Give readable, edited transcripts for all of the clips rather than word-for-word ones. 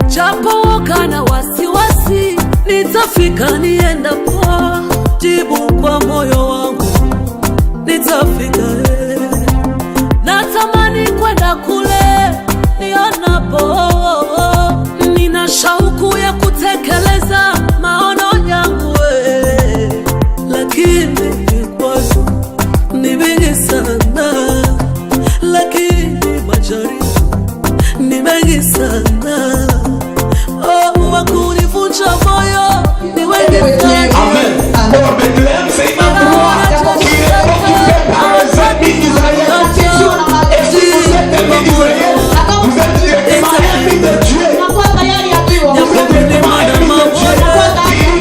Japo kana wasiwasi, nitafika niendapo, jibu kwa moyo wangu, nitafika. Natamani kwenda kule nionapo, nina shauku ya kutekeleza maono yangu, lakini vikwazo ni vingi sana, lakini majaribu ni mengi sana. Wakunivunja moyo ni wengi sana. Amen. Pour Bethléem, c'est un endroit qui est occupé par les ennemis d'Israël. Et si vous êtes ennemis d'Israël, vous êtes directement ennemis de Dieu. Vous êtes directement ennemis de Dieu.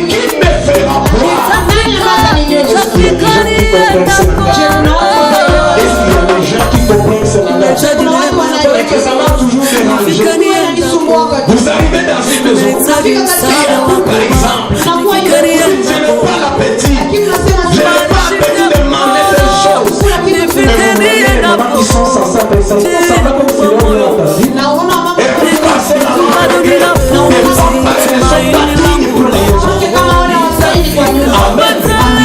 Qui me fera voir? Est-ce qu'il y a des gens qui comprennent cela? Et que ça va toujours déranger. Vous arrivez dans une maison, par exemple, je n'ai pas l'appétit, je n'ai pas l'appétit de manger des choses. Mais vous voyez les mamans qui sont sans ça, ça va comme si l'on l'a entendu. Et vous passez la main, des femmes pareilles ne sont pas dignes pour les gens. Amen.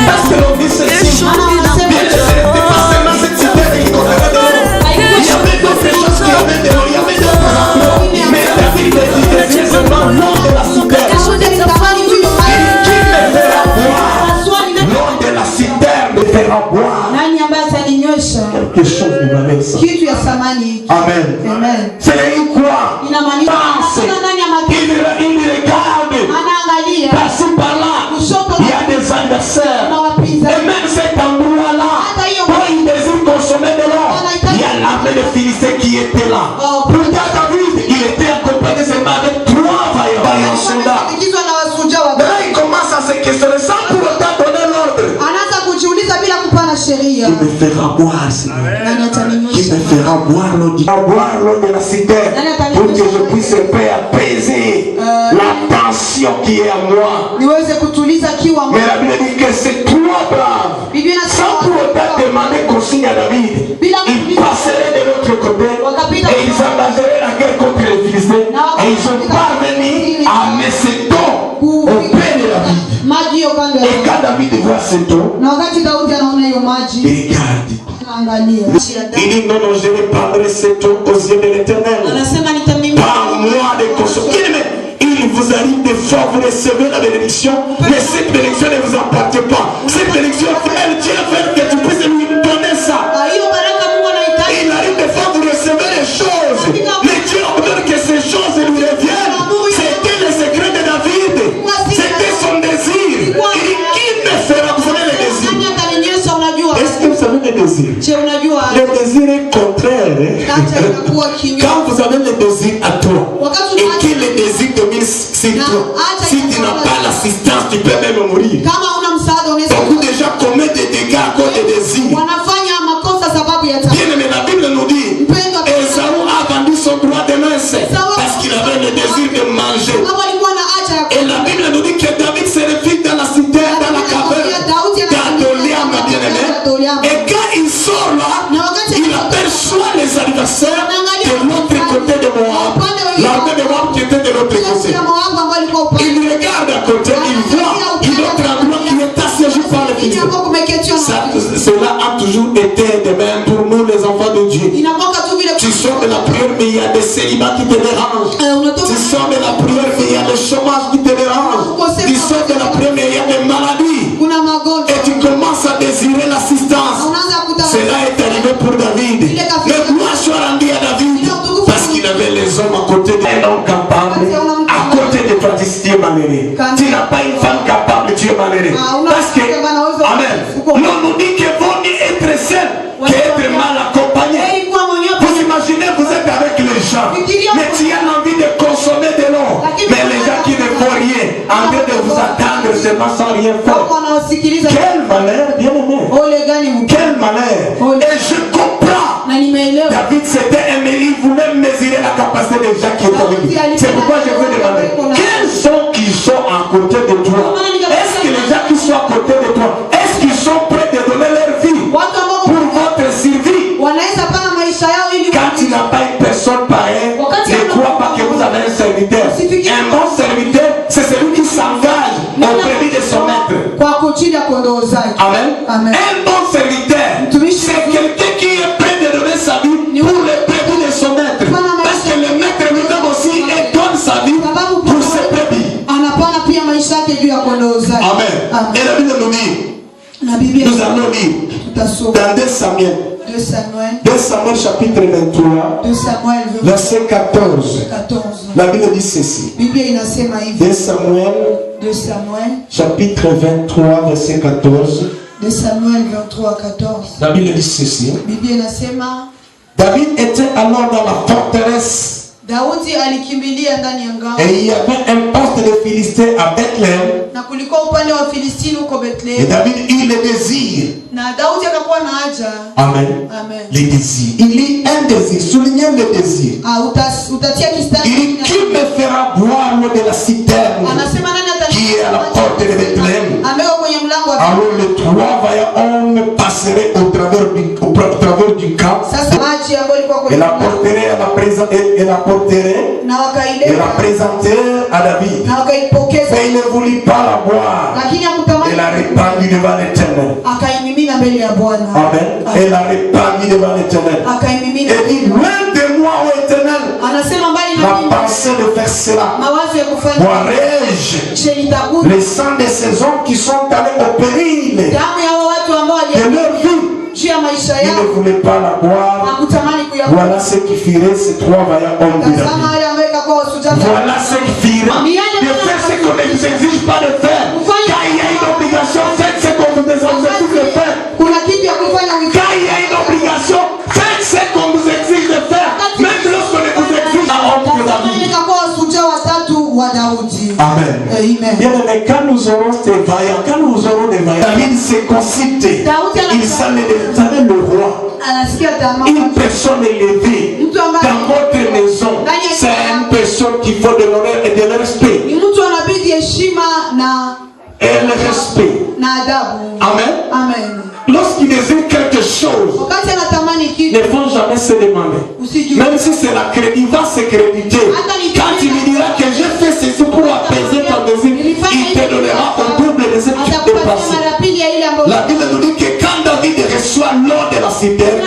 Parce que l'on dit ceci, bien que ce n'était pas seulement cette cité qui contenait de l'eau. Il y avait d'autres choses qui avaient de l'eau, il y avait d'autres emplois. Mais David dit seulement l'eau de la citerne. Qui me fera boire? L'eau de la citerne me fera boire. Quelque chose de valeur ça. Amen. C'est quoi? Pense. Il regarde. Par-ci par-là. Il y a des adversaires. Et même cet endroit-là, quand il désire consommer de l'eau, il y a l'armée de Philistins qui était là. Pourtant David, il était accompagné seulement avec 3 vaillants soldats. Mais là il commence à se questionner sans pour autant donner l'ordre. Qui me fera boire, Seigneur? Qui me fera boire l'eau de la citerne pour que je puisse apaiser la tension qui est à moi. Mais la Bible dit que c'est 3 braves, sans pour autant demander consigne à David, ils passeraient de l'autre côté et ils engageraient la guerre contre les Philistins. Et ils sont parvenus à Messéton, au père de David. Et quand David voit cette eau, il regarde. Il dit non, je vais prendre cette eau aux yeux de l'Éternel. Par moi de consommer. Il vous arrive des fois, vous recevez la bénédiction, mais cette bénédiction ne vous appartient pas. Cette bénédiction, frère, Dieu veut que tu puisses lui donner ça. Il arrive des fois, vous recevez des choses, mais Dieu ordonne que ces choses lui reviennent. C'était le secret de David, c'était son désir. Il dit, qui me fera? Vous savez le désir? Est-ce que vous savez le désir? Le désir est contraire. Quand vous avez le désir à toi, et que le désir domine sur toi, si tu n'as pas l'assistance, tu peux même mourir. Beaucoup de gens commettent des dégâts à cause des désirs. Bien aimé, la Bible nous dit, Esaü a vendu son droit de main parce qu'il avait le désir de manger. Et la Bible nous dit que David se réfugie dans la cité, dans la caverne d'Adoliam, bien aimé. Et quand il sort là, il aperçoit les adversaires de l'autre côté de Moab. L'armée de Moab qui était de l'autre côté. Il regarde à côté, il voit une autre endroit qui est assiégé par les Philistins. Cela a toujours été de même pour nous les enfants de Dieu. Tu sors de la prière mais il y a des célibats qui te dérangent. Tu sors de la prière mais il y a des chômages qui te dérangent. Tu sors de la prière mais il y a des maladies. Et tu commences à désirer l'assistance. Cela est arrivé pour David. Mais gloire soit rendue à David parce qu'il avait les hommes à côté de un homme capable. À côté de toi, tu es malheureux. Tu n'as pas une femme capable, tu es malheureux. Parce que, amen, l'on nous dit que vaut mieux être seul qu'être mal accompagné. Vous imaginez, vous êtes avec les gens, mais tu as envie de consommer en train de vous attendre seulement sans rien faire. Quel malheur, bien aimé. Quel malheur. Et je comprends. David, c'était un il voulait mesurer la capacité des gens qui étaient avec lui. C'est pourquoi je veux demander, quels sont qui sont à côté de toi? Est-ce que les gens qui sont à côté de toi, est-ce qu'ils sont prêts de donner leur vie pour votre survie? Quand tu n'as pas une personne pareille, ne crois pas que vous avez un serviteur. Un bon serviteur, c'est celui qui s'engage au prémisse de son maître. Amen. Un bon serviteur, c'est quelqu'un qui est prêt de donner sa vie pour le prémisse de son maître. Parce que le maître lui-même aussi donne sa vie pour ses prémisse. Amen. Et la Bible nous dit, nous allons lire dans 2 Samuel. 2 Samuel chapitre 23, verset 14. La Bible dit ceci. 2 Samuel chapitre 23, verset 14. 2 Samuel 23, 14. La Bible dit ceci. David était alors dans la forteresse. Et il y avait un poste de Philistin à Bethléem. Et David eut le désir. Amen. Le désir. Il eut un désir. Soulignez le désir. Il dit, qui me fera boire l'eau de la citerne qui est à la porte de Bethléem? Alors les 3 vaillants hommes passeraient au travers du camp et la porteraient et la présentèrent à David. Mais il ne voulut pas la boire. Et la répandit devant l'Éternel. Amen. Et la répandit devant l'Éternel. Et dit, loin de moi, ô Éternel, la pensée de faire cela. Boirai-je les sang de ces hommes qui sont allés au péril de leur vie? Il ne voulait pas la boire. Voilà ce qui ferait ces 3 vaillants hommes de David. Voilà ce qui ferait de faire ce qu'on ne vous exige pas de faire. Car il y a une obligation, faites ce qu'on vous exige de faire. Car il y a une obligation, faites ce qu'on vous exige de faire. Même lorsqu'on ne vous exige un homme de David. Amen. Bien aimé, quand nous aurons des vaillants, David s'est concité. Il savait le roi. Une personne élevée dans votre maison, c'est une personne qu'il faut de l'honneur et de le respect. Et le respect. Amen. Lorsqu'il désire quelque chose, ne vont jamais se demander. Même si c'est la crédit, il va se créditer. Quand il lui dira que j'ai fait ceci pour apaiser ton désir, il te donnera au double de ce qui t'est passé. La Bible nous dit que quand David reçoit l'eau de la citerne,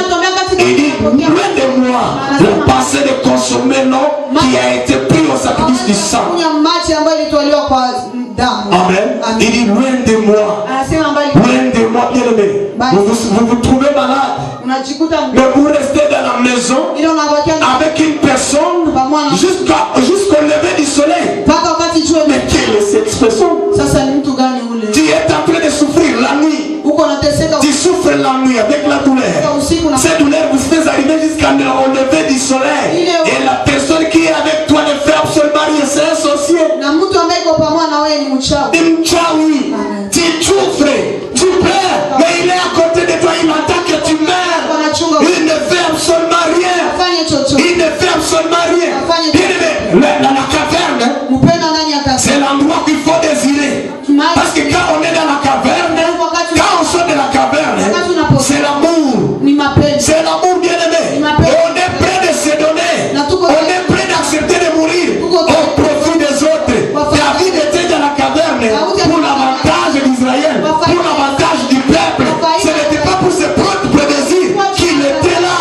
il dit, loin de moi, le passé de consommer l'eau qui a été pris au sacrifice du sang. Amen. Il dit, loin de moi, bien aimé. Vous vous trouvez malade, mais vous restez dans la maison avec une personne jusqu'au lever du soleil. Mais quelle est cette expression? Tu es en train de souffrir la nuit. Tu souffres la nuit avec la douleur. Cette douleur vous fait arriver jusqu'au lever du soleil. Et la personne qui est avec toi ne fait absolument rien. C'est un sorcier. Tu souffres, tu pleures, mais il est à côté de toi, il attend que tu meurs. Il ne fait absolument rien. Il ne fait absolument rien. La caverne, c'est l'endroit qu'il faut désirer. Parce que quand on est dans la caverne, quand on sort de la caverne, c'est l'amour. C'est l'amour, bien aimé. On est prêt de se donner. On est prêt d'accepter de mourir au profit des autres. David était dans la caverne pour l'avantage d'Israël, pour l'avantage du peuple. Ce n'était pas pour ses propres désirs qu'il était là.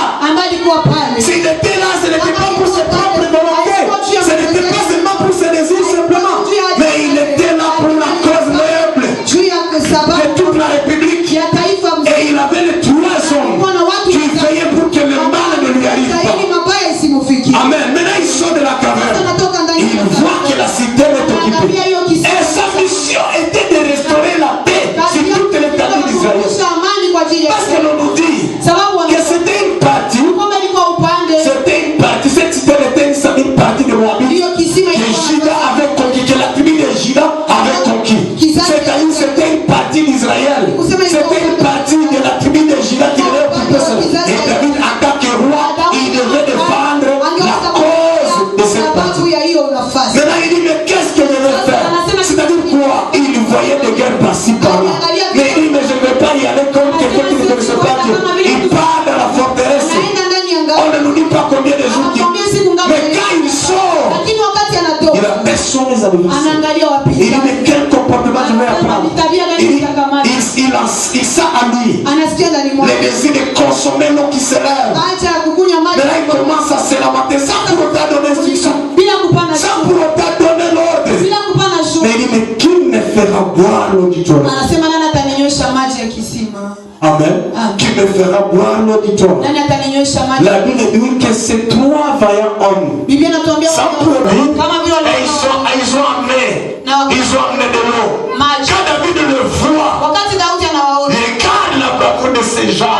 S'il était là, ce n'était pas pour ses propres volontés. Ce n'était pas seulement pour ses désirs simplement. Mais il était là pour la cause noble de toute la République. Et il avait les 3 hommes qui veillaient pour que le mal ne lui arrive pas. Amen. Maintenant il sort de la caverne. Il voit que la cité est occupée. Et sa mission était de restaurer la paix sur toute l'étendue d'Israël. Parce que l'on nous dit que c'était une partie. Cette cité était une partie de Moabit. Que Juda avait conquis, que la tribu de Juda partie. Maintenant il dit mais qu'est-ce que je vais faire? C'est-à-dire quoi? Il voyait des guerres par-ci par-là. Mais il dit mais je ne vais pas y aller comme quelqu'un qui ne connaissait pas Dieu. Il part dans la forteresse. On ne nous dit pas combien de jours qu'il... Mais quand il sort, il a personne les adversaires. Il dit mais quel comportement je vais apprendre? Il sent à lui le désir de consommer l'eau qui se lève. Mais là il commence à se lamenter sans pour autant donner instruction, sans pour autant donner l'ordre. Mais il dit mais qui me fera boire l'eau du Jordan? Amen. Qui me fera boire l'eau du Jordan? La Bible dit que ces trois vaillants hommes, sans pour autant, ils ont amené de l'eau. Quand David le voit, il regarde la bravoure de ces gens.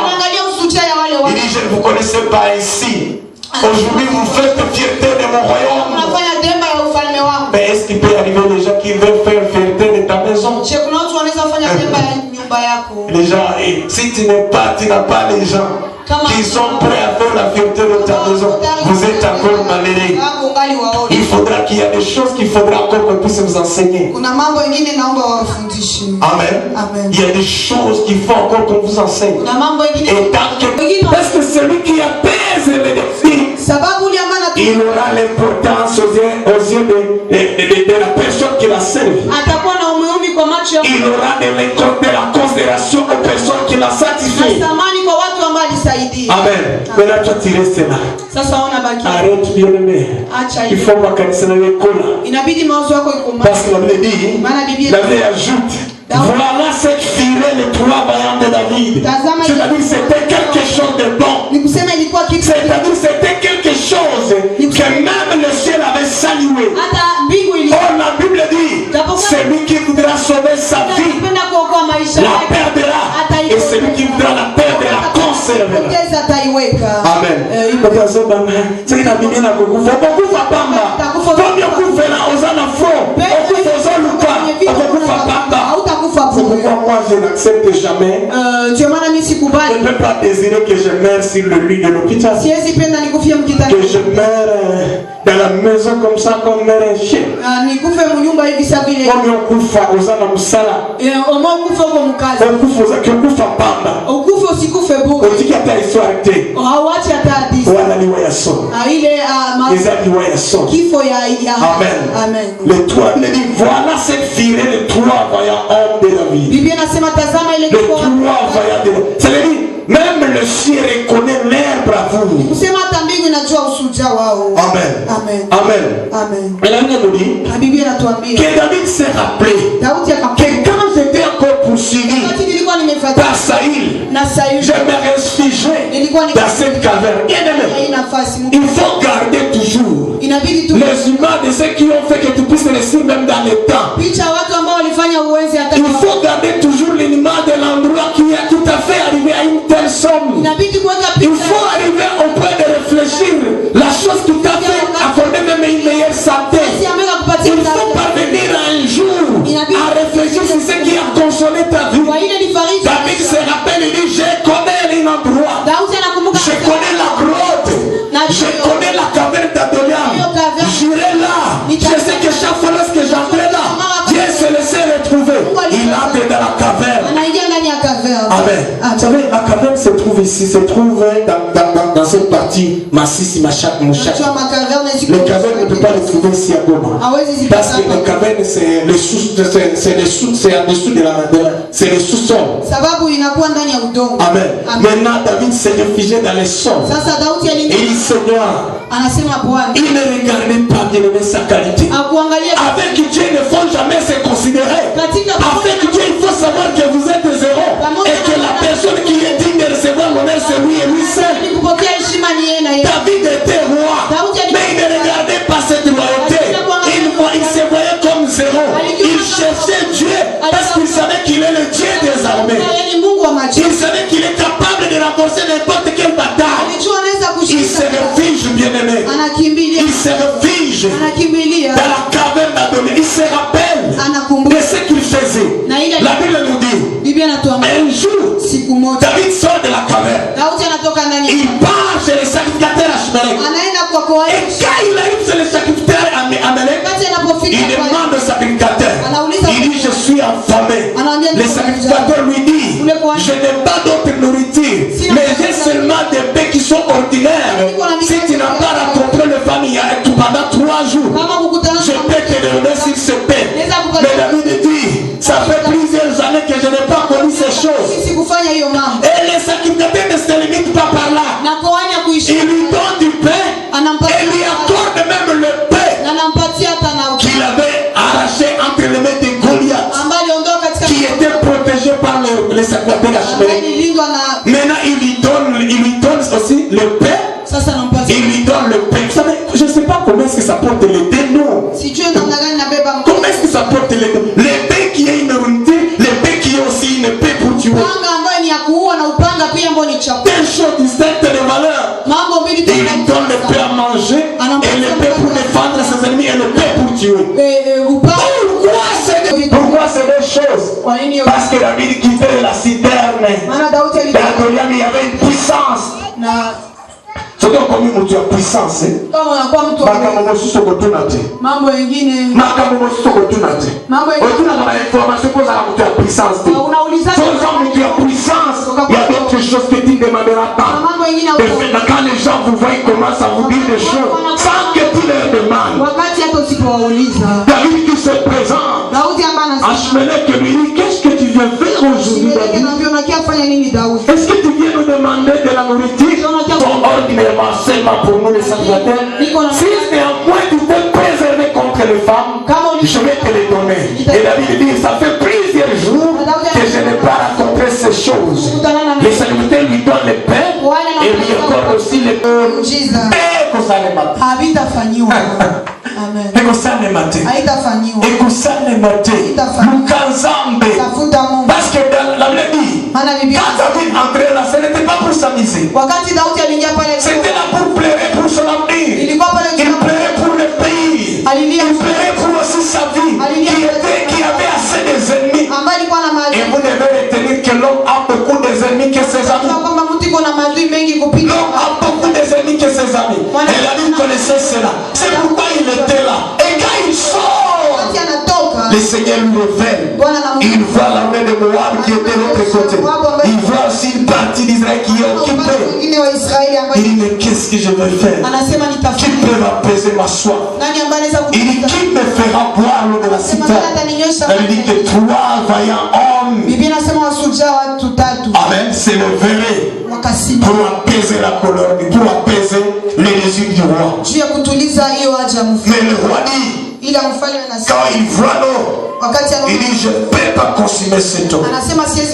Il dit je ne vous connaissais pas ici. Aujourd'hui vous faites fierté de mon royaume. Mais est-ce qu'il peut arriver des gens qui veulent faire fierté de ta maison? Les gens, si tu n'as pas les gens qui sont prêts à faire la fierté de ta maison, vous êtes encore malheureux. Il faudra qu'il y ait des choses qu'il faudra encore qu'on puisse vous enseigner. Amen. Il y a des choses qu'il faut encore qu'on vous enseigne. Et tant que, parce que celui qui apaise les défis, il aura l'importance aux yeux de la personne qui la serve. Il aura de la considération aux personnes qui la satisfait. Amen. Mais là, toi, tu restes là. Arrête, bien-aimé. Il faut pas qu'elle se lève. Parce que la Bible dit, la Bible ajoute, voilà cette filée, les trois vaillants de David. C'est-à-dire c'était quelque chose de bon. C'est-à-dire c'était quelque chose que même le ciel avait salué. Oh, la Bible dit, celui qui voudra sauver sa vie la perdra, et celui qui voudra la perdre la conservera. Amen. C'est pourquoi moi je n'accepte jamais. Je ne peux pas désirer que je meure sur le lit de l'hôpital. Que je meure dans la maison comme ça, comme meurt un chien. Amen. Les trois, il dit voilà cette filée de trois vaillants hommes de David. Les trois vaillants de David. Ça veut dire même le ciel reconnaît leur bravoure. Amen. Et la Bible nous dit que David s'est rappelé que quand j'étais encore poursuivi par Saïl, je me réfugiais dans cette caverne. Il faut garder toujours les humains de ceux qui ont fait que tu puisses rester même dans le temps. Il faut garder toujours l'image de l'endroit qui a tout à fait arrivé à une telle somme. Il faut arriver au point de réfléchir la chose qui t'a fait accorder même une meilleure santé. Il faut parvenir un jour à réfléchir sur ce qui a consolé ta vie. David se rappelle et dit je connais un endroit, je connais la grotte, je connais la caverne d'Adoniam. J'irai là. Je sais que chaque fois lorsque j'entrais là, Dieu se laissait retrouver. Il entre dans la caverne. Amen. Vous savez, la caverne se trouve ici, se trouve dans cette partie Massissi, Machak, Mouchak. Les cavernes ne peut pas les trouver ici à Goma. Parce que les cavernes, c'est le sous-sol. Amen. Maintenant, David s'est réfugié dans les sols. Et il se noie. Il ne regardait pas bien aimé sa qualité. Avec Dieu, il ne faut jamais se considérer. Avec Dieu, il faut savoir que vous êtes zéro. Et que la personne qui est digne de recevoir l'honneur, c'est lui et lui seul. David était roi, mais il ne regardait pas cette royauté. Il se voyait comme zéro. Il cherchait Dieu parce qu'il savait qu'il est le Dieu des armées. Il savait qu'il est capable de renforcer n'importe quelle bataille. Il se réfugie, bien-aimé. Il se réfugie dans la caverne d'Adonai. Il se rappelle de ce qu'il faisait. La Bible nous dit un jour, David sort de la caverne. Il part chez les sacrificateurs Ashtoreth. Et quand il arrive chez les sacrificateurs, sont ordinaires, si tu n'as pas rencontré le famille pendant 3 jours, je peux te donner s'il se plaît. Mais David dit, ça fait plusieurs années que je n'ai pas connu ces choses. Et les sacrificateurs ne se limitent pas par là. Il lui donne du pain et lui accorde même le pain qu'il avait arraché entre les mains de Goliath, qui était protégé par les sacrificateurs Ashtoreth. Maintenant il lui donne aussi le pain. Il lui donne le pain. Vous savez, je ne sais pas comment est-ce que ça porte les deux noms. Comment est-ce que ça porte les deux? Le pain qui est une unité, le pain qui est aussi une paix pour tuer. Telle chose distincte de valeur. Il lui donne le pain à manger et le pain pour défendre ses ennemis et le pain pour tuer. Pourquoi c'est des choses? Parce que David quittait la citerne. Dans Goliath, il y avait une puissance. C'est comme une puissance. Il y a d'autres choses que tu ne demanderas pas. Quand les gens vous voient, ils commencent à vous dire des choses sans que tu leur demandes. David qui se présente, Ashmelech lui dit, qu'est-ce que tu viens faire aujourd'hui, David? Est-ce que tu viens nous demander de la nourriture? Ordinairement, seulement pour nous les sacrificateurs. Si néanmoins tu peux préserver contre les femmes, je vais te les donner. Et David dit, ça fait plusieurs jours que je n'ai pas rencontré ces choses. Les sacrificateurs lui donnent le pain et lui accordent aussi le pain. Parce que la Bible dit, quand David entrait là, ce n'était pas pour s'amuser. C'était là pour pleurer pour son avenir. Il pleurait pour le pays. Il pleurait pour aussi sa vie. Qui avait assez d'ennemis. Et vous devez retenir que l'homme a beaucoup d'ennemis que ses amis. L'homme a beaucoup d'ennemis que ses amis. Et David connaissait cela. C'est pourquoi il était là. Et quand il sort, le Seigneur lui révèle. Il voit l'armée de Moab qui était de l'autre côté. Il voit aussi une partie d'Israël qui est occupée. Il dit, mais qu'est-ce que je vais faire? Qui peut m'apaiser ma soif? Il dit, qui me fera boire l'eau de la citerne? Il dit que 3 vaillants hommes. Amen, c'est le verret pour apaiser la colère, pour apaiser les désirs du roi. Mais le roi dit, quand il voit l'eau, il dit, je ne peux pas consommer cette eau.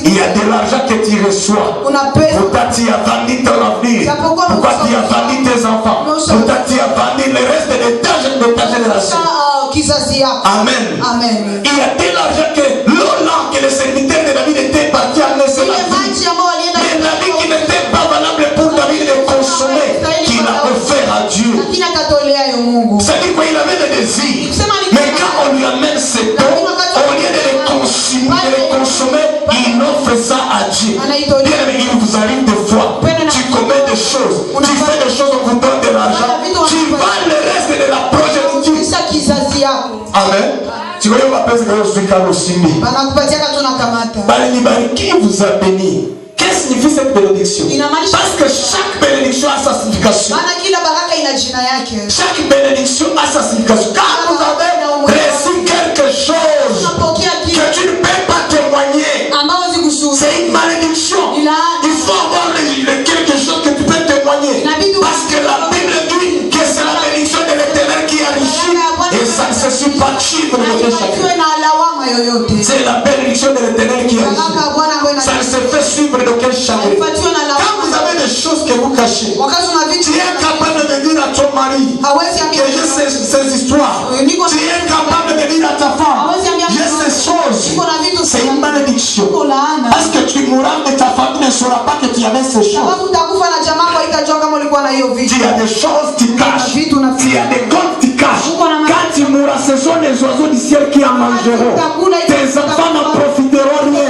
Il y a de l'argent que tu reçois. Pourquoi tu as vendu ton avenir? Pourquoi tu as vendu tes enfants? Pourquoi tu as vendu le reste de ta génération? Amen. Il y a de l'argent que l'eau là que le serviteur de David était parti à laisser la vie. Mais David qui n'était pas valable pour David de consommer, qu'il a offert à Dieu. C'est-à-dire qu'il avait des désirs. Mais quand on lui amène cette eau, au lieu de les consommer, il offre ça à Dieu. Bien aimé, il vous arrive des fois, tu commets des choses, tu fais des choses, on vous donne de l'argent, tu vends le reste de la progéniture. Amen. Tu vois, on va penser que je suis calosini. Qui vous a béni? Qu'est-ce que signifie cette bénédiction? Parce que chaque bénédiction a sa signification. Chaque bénédiction a sa signification. Quand vous avez reçu quelque chose que tu ne peux pas témoigner, c'est une malédiction. Il faut avoir quelque chose que tu peux témoigner. Parce que la Bible dit que c'est la bénédiction de l'Éternel qui enrichit. Et ça ne se suit pas chiffre de chacun. C'est la bénédiction de l'Éternel qui enrichit. Ça ne se fait suivre de quel chacun. Quand vous avez des choses que vous cachez, tu es capable de dire à ton mari que j'ai ces histoires. Tu es capable de dire à ta femme j'ai ces choses. C'est une malédiction. Parce que tu mourras, mais ta famille ne saura pas que tu avais ces choses. Tu as des choses que tu caches. Tu as des comptes que tu caches. Quand tu mourras, ce sont les oiseaux du ciel qui en mangeront. Tes enfants n'en profiteront rien.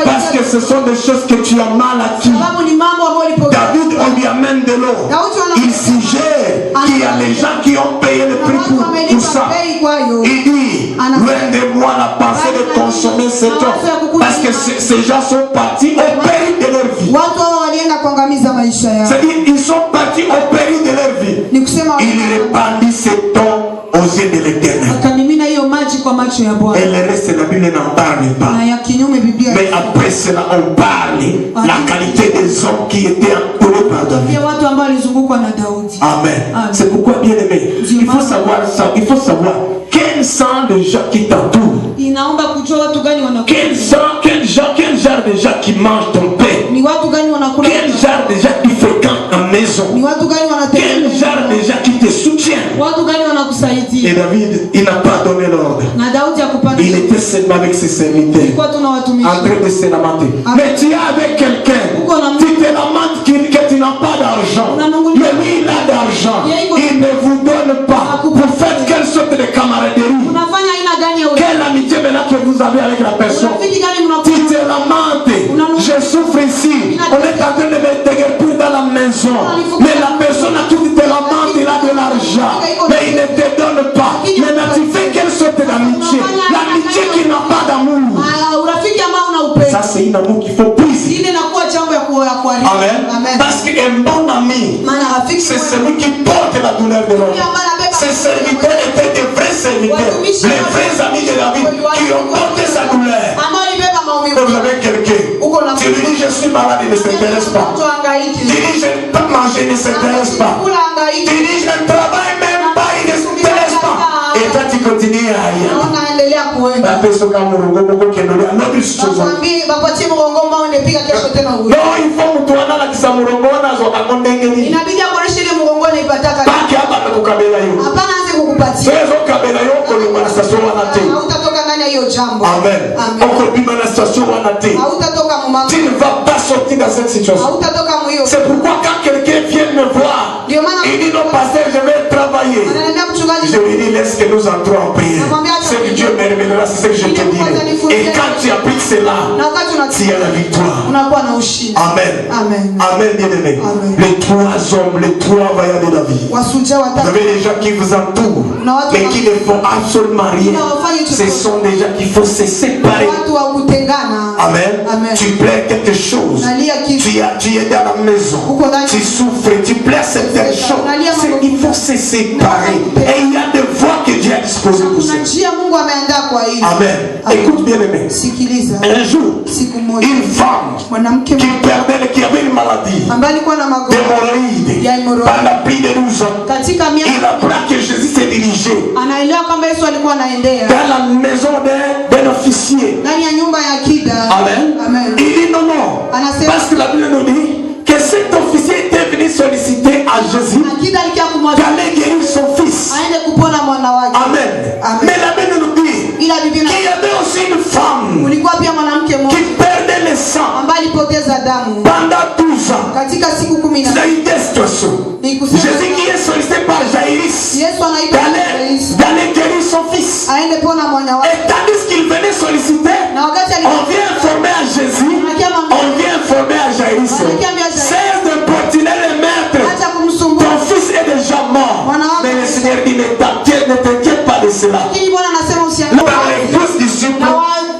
Parce que ce sont des choses que tu as mal acquis. David, on lui amène de l'eau. Il suggère qu'il y a les gens qui ont payé le prix pour ça. Il dit, loin de moi la pensée de consommer cette eau. Parce que ces gens sont partis au péril de leur vie. kuangamiza maisha yao. C'est-à-dire ils sont partis au péril de leur vie. Ni kusema Il répandit ses dons aux yeux de l'Éternel. akamimina hiyo maji kwa macho ya Bwana. Et le reste la Bible n'en parle pas. Na ya kinyume Biblia. Mais après cela on parle la qualité des hommes qui étaient entourés par David. Pia watu ambao walizungukwa na Daudi. Amen. C'est pourquoi bien aimé, il faut savoir ça, il faut savoir quels sont les gens qui t'entourent. Inaomba kujua watu gani wanakuwa. Quel genre de gens qui mangent ton pain. Ni watu gani wanakula. Quel genre de gens qui fréquentent en maison. Ni watu gani wanatembea. Quel genre de gens qui te soutiennent. Watu gani wanakusaidia. Et David, il n'a pas donné l'ordre. Na Daudi hakupanda. Il était seulement avec ses serviteurs. Ilikuwa tuna watumishi. En train de se lamenter. Mais tu es avec quelqu'un. Tu te lamentes que tu n'as pas d'argent. Mais lui il a d'argent. Il ne vous donne pas. Vous faites quelle sorte de camaraderie. Quelle amitié maintenant que vous avez avec la personne. Tu te lamentes. Je souffre ici. On est en train de me déguerpir dans la maison. Mais la personne à qui tu te lamentes, il a de l'argent. Mais il ne te donne pas. Maintenant tu fais quelle sorte d'amitié. L'amitié qui n'a pas d'amour. Ça c'est une amour qu'il faut briser. Amen. Parce qu'un bon ami, c'est celui qui porte la douleur de l'autre. Ses serviteurs étaient des vrais serviteurs. Les vrais amis de David qui ont porté sa douleur. Vous avez quelqu'un, tu lui dis je suis malade, il ne s'intéresse pas. Tu dis je ne peux pas manger, il ne s'intéresse pas. Tu dis je ne travaille même pas, il ne s'intéresse pas. Et toi tu continues à rien. Non, il faut mtuana na kisamurongona zoka kondengeni. Inabidi akoreshe murongona ipataka. Baki hapa kukabela hiyo. Hapana anze kukupatia. Sio kabela yoko ni na station wanate. Hautatoka ndani ya hiyo jambo. Amen. Oko bima na station wanate. Hautatoka mumama. Tu ne vas pas sortir dans cette situation. Hautatoka mwiyo. C'est pourquoi quand quelqu'un vient me voir, il dit non pasteur je vais travailler. Je lui dis laisse que nous entrons en prière. Ce que Dieu me révélera c'est ce que je te dis. Et quand tu appliques cela, tu as la victoire. Amen. Amen. Amen bien aimé. Les trois hommes, les trois vaillants de la vie. Vous avez des gens qui vous entourent mais qui ne font absolument rien. Ce sont des gens qu'il faut se séparer. Amen. Tu plais quelque chose. Tu es dans la maison. Tu souffres. Tu plais certaines choses. Il faut se séparer. Et il y a des voies que Dieu a disposées pour ça. Amen. Écoute bien aimé. Un jour, une femme qui perdait, qui avait une maladie d'hémorroïdes pendant plus de 12 ans. Il apprend que Jésus s'est dirigé dans la maison d'un officier. Amen. Il dit non, non. Parce que la Bible nous dit que cet officier était venu solliciter à Jésus d'aller guérir son fils. Amen. Mais la Bible nous dit qu'il y avait aussi une femme qui perdait le sang pendant 12 ans. C'est une situation. Jésus qui est sollicité par Jaïris d'aller guérir son fils. Et tandis qu'il venait solliciter, on vient informer à Jésus, on vient informer à Jaïris. Cesse d'importuner le maître. Ton fils est déjà mort. Mais le Seigneur dit ne t'inquiète pas de cela. Dans les 12 disciples,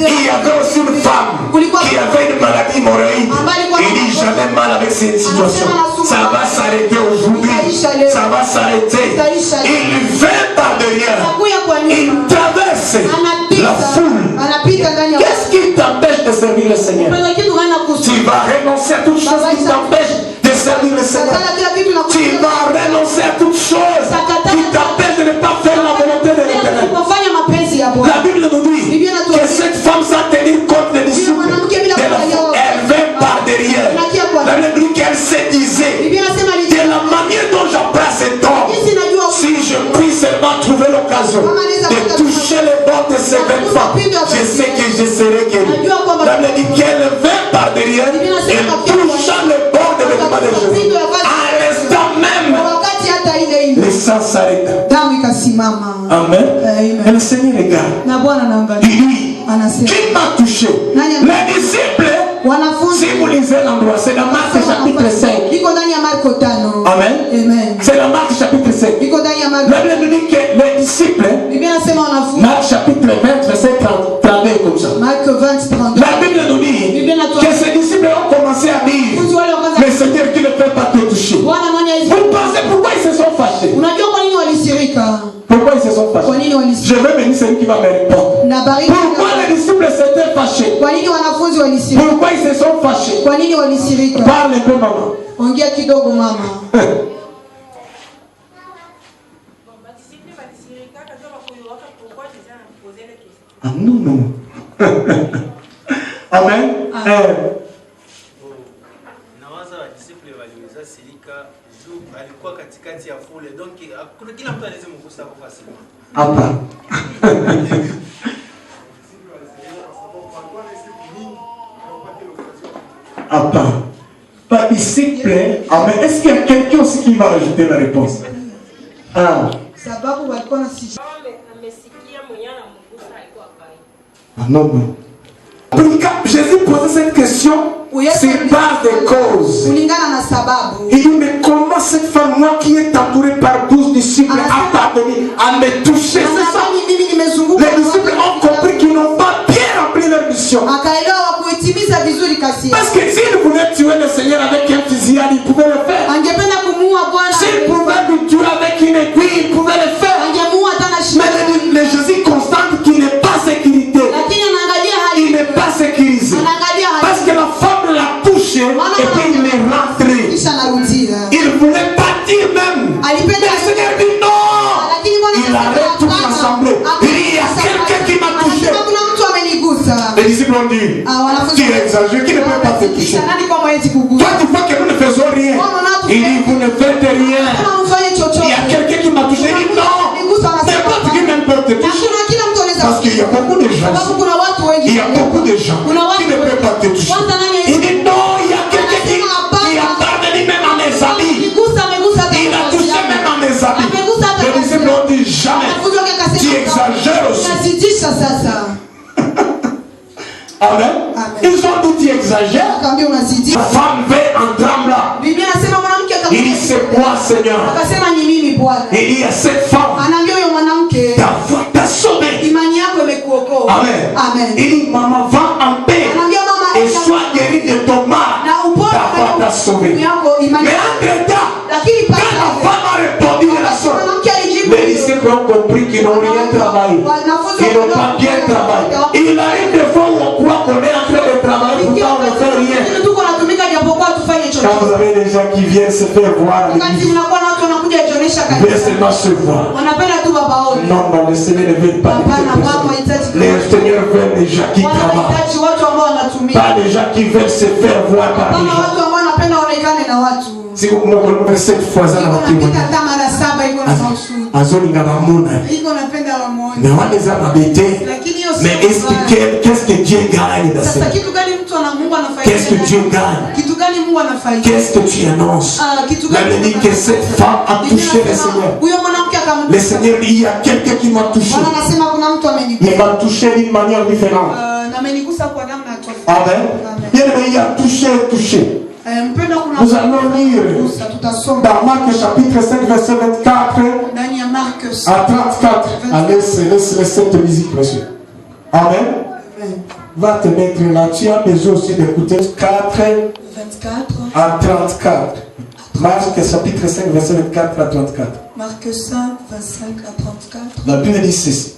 il y avait aussi une femme qui avait une maladie hémorroïde. Il dit jamais mal avec cette situation. Ça va s'arrêter aujourd'hui. Ça va s'arrêter. Il vient par derrière. Il traverse la foule. Qu'est-ce qui t'empêche de servir le Seigneur? Tu vas renoncer à toute chose qui t'empêche de servir le Seigneur. Tu vas renoncer à toute chose qui t'empêche de ne pas faire la volonté de l'Éternel. La Bible nous dit que cette femme sans tenir compte des disciples de la foule, elle vint par derrière. La Bible dit qu'elle se disait de la manière dont j'apprends cet homme, si je puis seulement trouver l'occasion de toucher les bords de ces vêtements, je sais que je serai guéri. La Bible dit qu'elle vint par derrière et toucha les bords des vêtements de Jésus. En restant même, le sang s'arrête. Amen. Et le Seigneur regarde. Il dit, qui m'a touché? Les disciples, si vous lisez l'endroit, c'est dans Marc chapitre 5. Amen. C'est dans Marc chapitre 5. La Bible nous dit que les disciples, Marc chapitre 20, verset 32 comme ça. La Bible nous dit que ces disciples ont commencé à dire, mais Seigneur, Je vais venir, celui qui va me répondre. Pourquoi les disciples s'étaient fâchés? Pourquoi ils se sont fâchés? Parle un peu, maman. Ah non, non. Amen. Pas disciple. Amen. Est-ce qu'il y a quelqu'un aussi qui va rajouter la réponse? Ah non, non. Jésus posait cette question sur base des causes. Il dit, mais comment cette femme, moi qui est entourée par 12 disciples, a parvenu à me toucher? C'est ça. Les disciples ont compris qu'ils n'ont pas bien rempli leur mission. Parce que s'ils voulaient tuer le Seigneur avec un fusil, ils pouvaient le faire. S'ils pouvaient le tuer avec une aiguille, ils pouvaient le faire. Mais le Jésus constate qu'il n'est pas sécurité. Il n'est pas sécurisé. Parce que la femme l'a touché et puis il est rentré. Il voulait partir même. Mais le Seigneur dit non. Il arrête toute l'assemblée. Il y a quelqu'un qui m'a touché. Les disciples ont dit, tu exagères, qui ne peut pas te toucher. Toi tu vois que nous ne faisons rien. Il dit, vous ne faites rien. Il y a quelqu'un qui m'a touché. Il dit non. N'importe qui même peut te toucher. Parce qu'il y a beaucoup de gens. Il y a beaucoup de gens qui ne peuvent pas te toucher. Il dit non, il y a quelqu'un qui a parvenu même à mes amis. Il a touché même à mes amis. Les disciples ont dit jamais. Tu exagères aussi. Amen. Ils ont dit tu exagères. La femme veut un drame là. Il dit c'est moi Seigneur. Il dit à cette femme, ta foi t'a sauvé. Amen. Il dit maman va en paix et sois guérie de ton mal. Ta foi t'a sauvé. Mais entre temps, quand la femme a répondu de la sorte, les disciples ont compris qu'ils n'ont rien travaillé. Ils n'ont pas bien travaillé. Il arrive des fois où on croit qu'on est en train de travailler, pourtant on ne fait rien. Quand vous avez des gens qui viennent se faire voir, ils viennent seulement se voir. Non, non, le Seigneur ne veut pas le Seigneur veut des gens qui travaillent. Pas des gens qui veulent se faire voir par les gens. Si vous me connaissez cette fois, mais qu'est-ce que Dieu gagne dans cette vie? Qu'est-ce que Dieu gagne? Qu'est-ce que tu annonces? La Bible dit que cette femme a touché le Seigneur. Le Seigneur dit il y a quelqu'un qui m'a touché. Il m'a touché d'une manière différente. Amen. Il a touché. Nous allons lire dans Marc chapitre 5 verset 24 à 34. Allez, laisse cette musique, monsieur. Amen. Va te mettre là. Tu as besoin aussi d'écouter 24 à 34. Marc chapitre 5 verset 24 à 34. Marc 5, 25 à 34. La Bible dit ceci.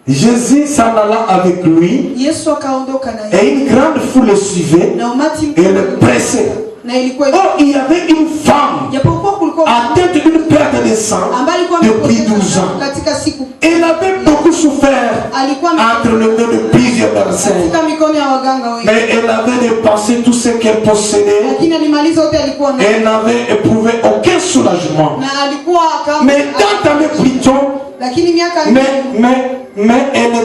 Jésus s'en alla avec lui et une grande foule le suivait et le pressait. Oh, il y avait une femme atteinte d'une perte de sang depuis 12 ans. Elle avait beaucoup souffert entre le nez de plusieurs médecins. Mais elle avait dépensé tout ce qu'elle possédait. Elle n'avait éprouvé aucun soulagement. Mais dans ta plutôt, mais elle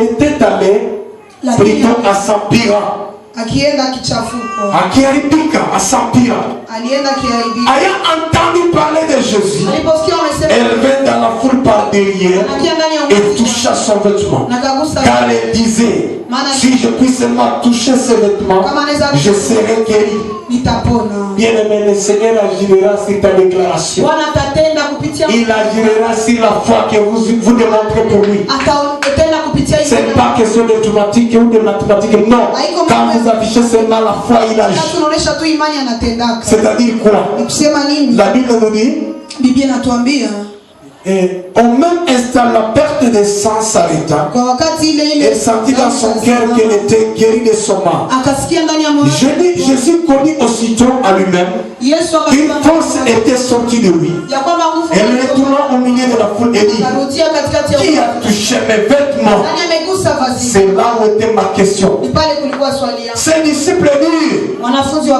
était allée plutôt à s'empirer. Akiharibika, à s'empirer. Ayant entendu parler de Jésus, elle vint dans la foule par derrière et toucha son vêtement. Car elle disait, si je puis seulement toucher ses vêtements, je serai guéri. Bien aimé, le Seigneur agira sur ta déclaration. Il agira sur la foi que vous démontrez pour lui. Ce n'est pas question d'automatique ou de mathématiques. Non. Quand vous affichez seulement la foi, il agit. C'est-à-dire quoi? La Bible nous dit Biblia inatuambia et au même instant la perte de sang s'arrêta. Elle sentit dans son cœur qu'elle était guérie de son mal. Jésus connut aussitôt à lui-même qu'une force était sortie de lui. Elle retourna au milieu de la foule et dit: qui a touché mes vêtements? C'est là où était ma question. Ses disciples disent: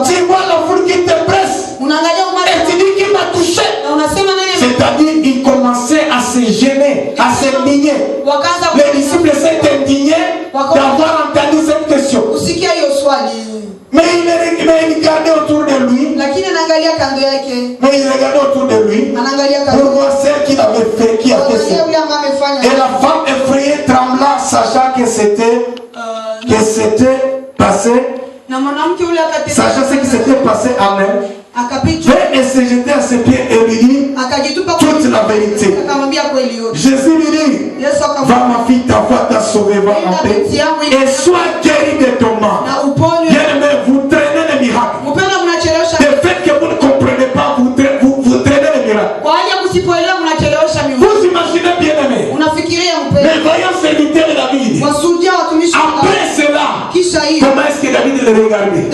tu vois la foule qui te presse et tu dis qui m'a touché. C'est-à-dire il commençait à se gêner, à s'indigner. Les disciples s'étaient indignés d'avoir entendu cette question. Mais il regardait autour de lui. Pour voir celle qui l'avait fait, qui a fait ça. Et la femme effrayée trembla, sachant que c'était passé. Sachant ce qui s'était passé en elle. Et se jetait à ses pieds et lui dit toute la vérité. Jésus lui dit: va ma fille, ta foi t'a sauvée, va en paix et sois guérie de ton mal. Bien-aimé, vous traînez les miracles. Le fait que vous ne comprenez pas, vous traînez les miracles. Vous imaginez, bien-aimé, les voyants serviteurs de David, après cela, comment est-ce que David les regardait?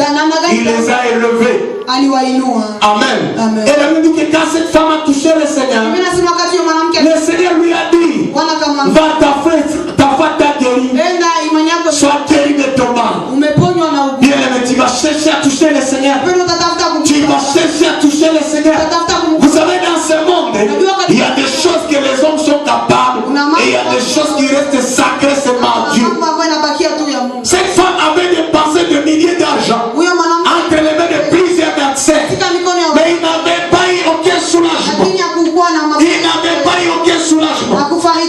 Il les a élevés. Amen. Et la Bible dit que quand cette femme a touché le Seigneur lui a dit: va, ta foi t'a guéri, sois guéri de ton mal. Bien aimé, tu vas chercher à toucher le Seigneur. Tu vas chercher à toucher le Seigneur. Vous savez, dans ce monde, il y a des choses que les hommes sont capables et il y a des choses qui restent sacrées seulement à Dieu. Cette femme avait dépensé des milliers d'argent entre les mains de plusieurs médecins, mais il n'avait pas eu aucun soulagement.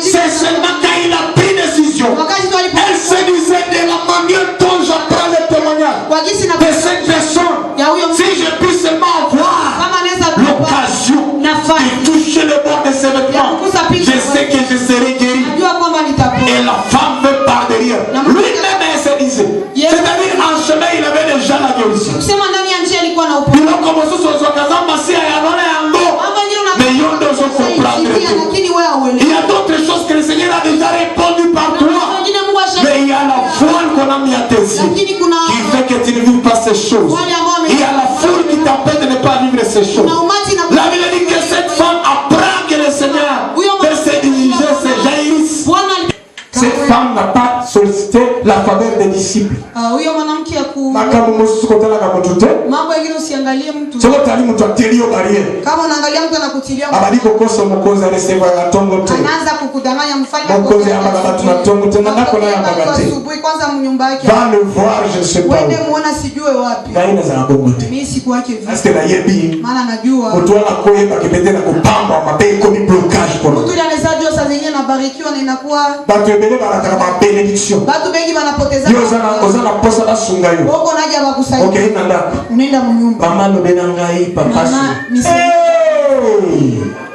C'est seulement quand il a pris décision, elle se disait: de la manière dont j'apprends le témoignage de cette personne, si je puis seulement avoir l'occasion de toucher le bord de ses vêtements, je sais que je serai guéri. Et la femme veut par derrière. Lui-même, elle se disait. C'est-à-dire, en chemin, il avait déjà la guérison. Il y a d'autres choses que le Seigneur a déjà répondu par toi. Mais il y a la foule qu'on a mis à tes yeux qui fait que tu ne vis pas ces choses. Il y a la foule qui t'empêche de ne pas vivre ces choses. La Bible dit que cette femme apprend que le Seigneur peut se diriger, se jaillisse. Cette femme n'a pas sollicité la faveur des disciples. Va le voir, je ne sais pas bénédiction.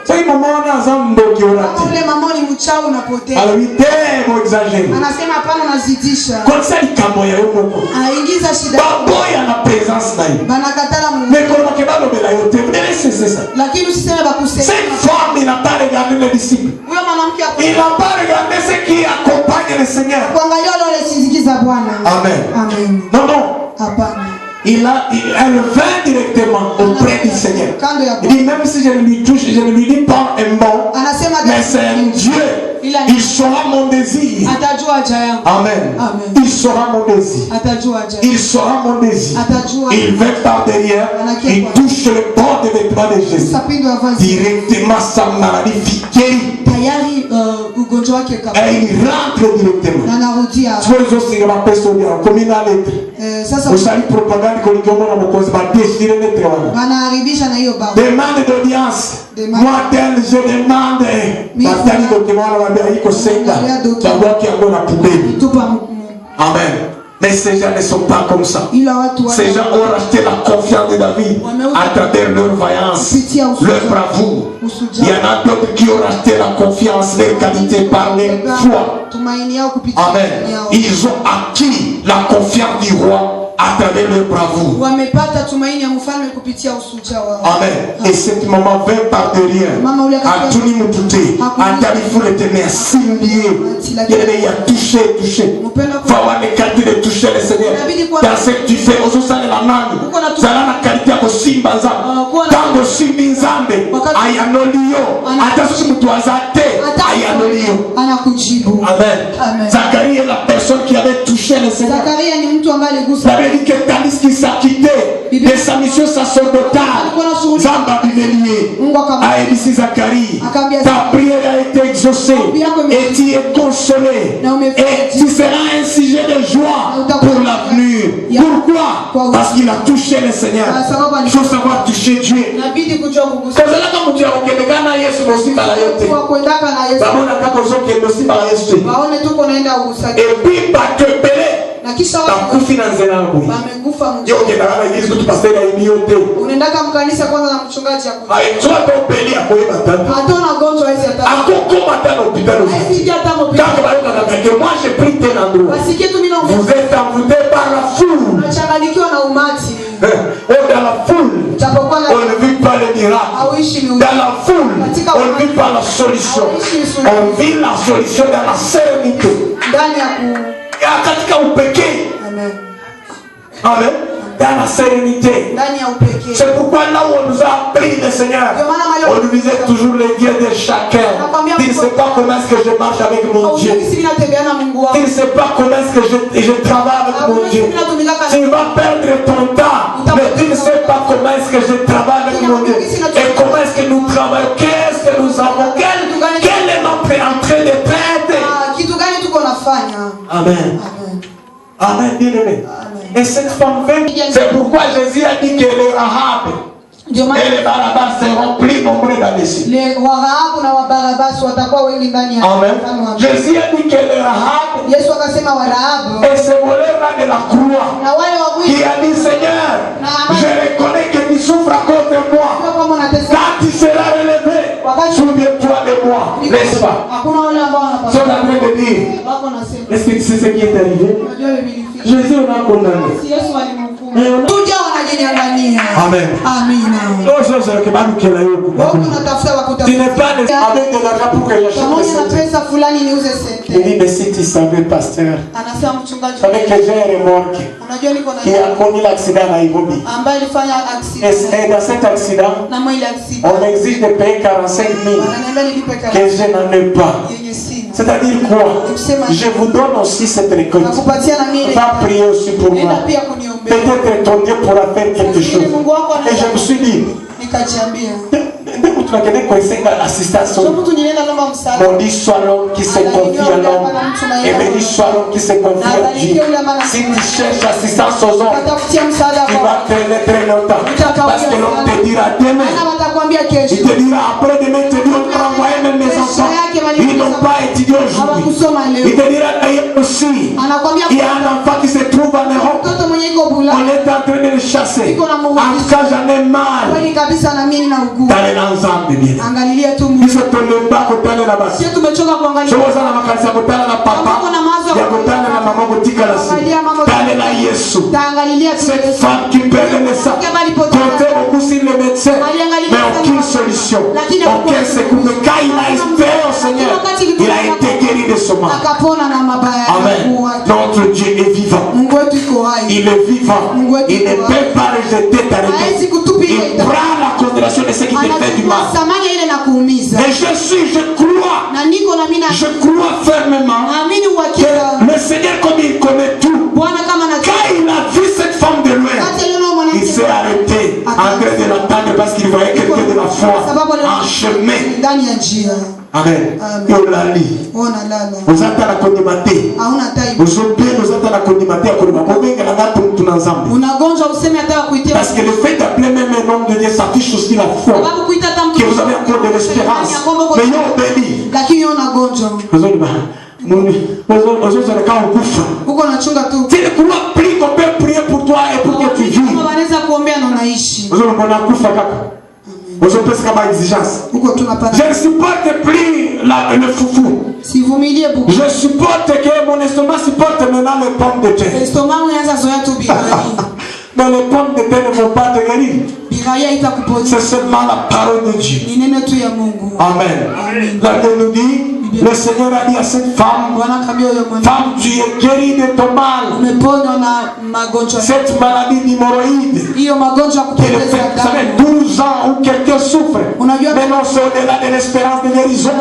C'est maman na zambo kiorati. Alors il t'aime exagéré. Comme ça il kamboya yoko. Baboya na présence naï. Mais comment que va le bela yote? C'est ça. Cette femme il n'a pas regardé les disciples. Il n'a pas regardé ce qui accompagne le Seigneur. Amen. Non. Elle vint directement auprès du Seigneur. Il dit: même si je ne lui touche, je ne lui dis pas un mot, mais c'est un Dieu. Il saura mon désir. Amen. Il saura mon désir. Il saura mon désir. Il vint par derrière. Il touche le bord des vêtements de Jésus. Directement sa maladie guérie. Et il rentre directement. Demande d'audience. Moi tel je demande. Amen. Mais ces gens ne sont pas comme ça. Ces gens ont racheté la confiance de David à travers leur vaillance, leur bravoure. Il y en a d'autres qui ont racheté la confiance, leur qualité par leur foi. Amen. Ils ont acquis la confiance du roi à travers leur bravoure. Wamepata tumaini ya mfalme kupitia usuja wao. Amen. Et cette maman vint par derrière. A tout mutute. A tarifou le merci Dieu. Il a touché. Faut les qualités de toucher le Seigneur. Dans ce que tu fais, aux ça la main. Ça a la qualité à simba nzambe. Tango simbi nzambe. Ayanolio. Attention tu azate. Ayanolio. Anakujibu. Amen. Zacharie est la personne qui avait touché le Seigneur. Zacharie ni mtu ambaye aligusa. Ça veut dire que tandis qu'il s'acquittait de sa mission sacerdotale, Zamba Bivélier a édité Zacharie. Ta prière a été exaucée et tu es consolé. Et tu seras un sujet de joie pour l'avenir. Pourquoi? Parce qu'il a touché le Seigneur. Il faut savoir toucher Dieu. Et puis, unaendaka mkanisa kwanza na mchungaji yako. Vous êtes envoûté par la foule. Dans la foule, on ne vit pas les miracles. Dans la foule, on ne vit pas la solution. On vit la solution dans la sérénité. Amen. Dans la sérénité. C'est pourquoi là où on nous a appris le Seigneur, on nous disait toujours les dieux de chacun. Tu ne sais pas comment est-ce que je marche avec mon Dieu. Tu ne sais pas comment est-ce que je travaille avec mon Dieu. Tu vas perdre ton temps, mais tu ne sais pas comment est-ce que je travaille avec mon Dieu. Et comment est-ce que nous travaillons, qu'est-ce que nous avons, quelle est notre entrée de traite. Amen. Amen, bien-aimé. Et cette femme vint, c'est pourquoi Jésus a dit que les Rahab et les Barabbas seront plus nombreux dans les cieux. Amen. Jésus a dit que les Rahab et ce voleur-là de la croix qui a dit Seigneur, je reconnais que tu souffres à cause de moi. Quand tu seras relevé, souviens-toi de moi. N'est-ce pas? Ils sont en train de dire, est-ce que c'est ce qui est arrivé? Jésus a condamné. Amen. Tu n'es pas avec de l'argent pour que j'achète. Il dit, mais si tu savais, pasteur, avec que j'ai un remorque qui a connu l'accident à Nairobi. Et dans cet accident, on exige de payer 45 000 que je n'en ai pas. C'est-à-dire quoi? Je vous donne aussi cette récolte. Va prier aussi pour moi. Peut-être ton Dieu pourra faire quelque chose. Et je me suis dit, maudit soit l'homme qui se confie à l'homme et béni soit l'homme qui se confie à Dieu. Si tu cherches assistance aux hommes, tu vas traîner très longtemps. Parce que l'homme te dira demain, il te dira après demain, il te dira on va envoyer même mes enfants. Ils n'ont pas étudié aujourd'hui. Il te dira d'ailleurs aussi, il y a un enfant qui se trouve en Europe. On est en train de le chasser. En tout cas, j'en ai marre. D'aller dans Zambie, bien. Ils se tournent pas côté de la base. Je vois ça dans ma classe, côté de la papa. Il y a côté de la maman, côté de la sœur. D'aller là, Yesu. Cette femme qui perd le sang. Comptez beaucoup sur les médecins. Mais aucune solution. Aucun secours. Mais quand il a espéré au Seigneur, il a été guéri de son mal. Amen. Notre Dieu est vivant. Il est vivant. Il ne peut pas rejeter ta requête. Il prend la condamnation de ce qui te fait du mal. Et je crois fermement que le Seigneur, comme il connaît tout, quand il a vu cette femme de loin, il s'est arrêté en train de l'attendre parce qu'il voyait quelqu'un de la foi en chemin. Amen. Vous êtes à la condimenter. Vous êtes à la condimenter. Parce que le fait d'appeler même un homme de Dieu, ça affiche aussi la foi. Que vous avez encore de l'espérance. Mais il y a un béni. Tu ne crois plus qu'on peut prier pour toi et pour que tu vives. Vous avez comme exigence. Je ne supporte plus le foufou. Je supporte que mon estomac supporte maintenant les pommes de terre. Mais les pommes de terre ne vont pas te guérir. C'est seulement la parole de Dieu. Amen. La Bible nous dit, le Seigneur a dit à cette femme, femme, tu es guérie de ton mal. Cette maladie d'hémorroïde, ça fait 12 ans où quelqu'un souffre. Mais non, c'est au-delà de l'espérance de guérison.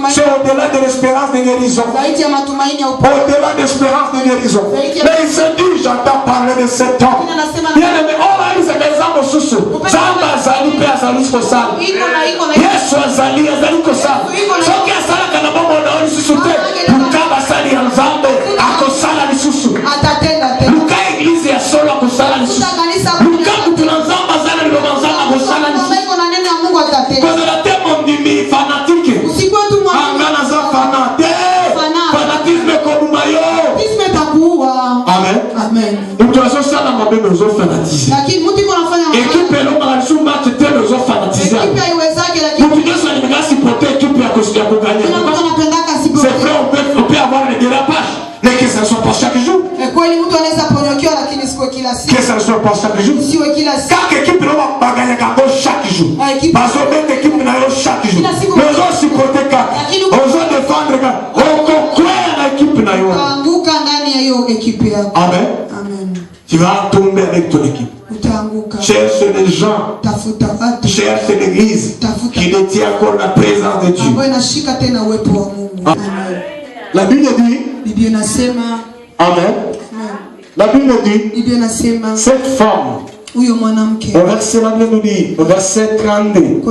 C'est au-delà de l'espérance de guérison. Au-delà de l'espérance de guérison. Mais il se dit, j'entends parler de cet homme. Bien aimé, on a eu ces exemples sous ce. Zamba Zali, Père Zali, Kosal. Yesu Azali, Azali Kosal. Soki asala kana bomo na oli sous te. Luka basali ya Nzambe, akosala lisusu. Luka église ya solo akosala lisusu. Luka kutuna Nzamba zala ndo Nzamba akosala lisusu. Kozo la temo ndimi fanatique. Angana za fanate. Fanatisme kobumayo. Amen. Amen. Mtu asosala mabebe uzo fanatize. Ekipe lo marachu match tele uzo fanatize. Mtu nyosa ni mgasi pote ekipe ya kosia kuganya. C'est vrai, on peut avoir des dérapages, mais que ça ne soit pas chaque jour. Que ça ne soit pas chaque jour. Car l'équipe ne va pas gagner chaque jour. Parce que même l'équipe n'a pas chaque jour. Mais on doit supporter car. On doit défendre car. On croit à l'équipe n'a pas. Amen. Tu vas tomber avec ton équipe. Cherche les gens. Cherche l'église qui détient encore la présence de Dieu. Amen. La Bible dit. Amen. La Bible dit. Cette femme. Au verset, la Bible nous dit. Au verset 32.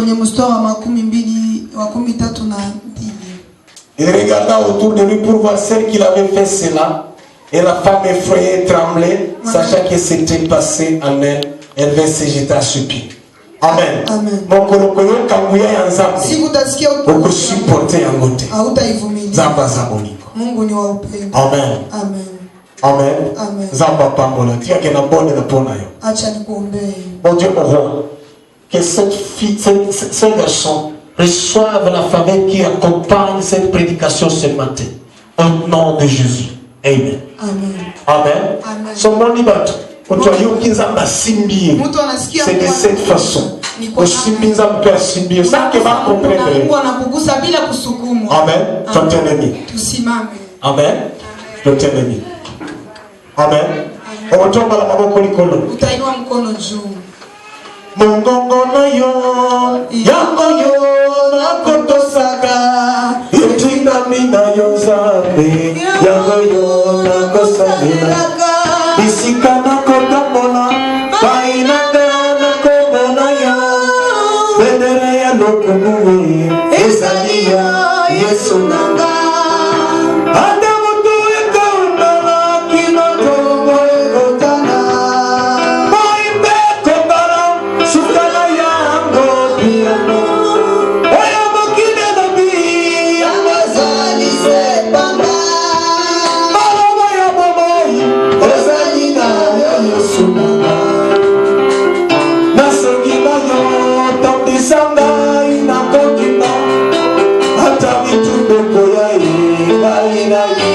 Il regarda autour de lui pour voir celle qui avait fait cela. Et la femme effrayée tremblait, sachant que c'était passé en elle. Elle vint se jeter à ses pieds. Amen. Si vous avez supporter un côté. Amen. Amen. Zamba pambola. Tu as qu'une bonne réponse. Mon Dieu, mon roi, que cette fille, ce garçon reçoive la famille qui accompagne cette prédication ce matin. Au nom de Jésus. Amen. Amen. Son nom libre. C'est de cette façon. Ça que va comprendre. Amen. Ton ennemi. Amen. Ton ennemi. Amen. On tombe à la maboko likolo. Mongongo na yo, yango yo na kotosaka. Yetinda mina yo zabe, yango yo na kosabela. Isika na kotamona, bainanga na kobona yo. Bedere ya lokunuwe, ezali ya Yesu nanga. Let's go.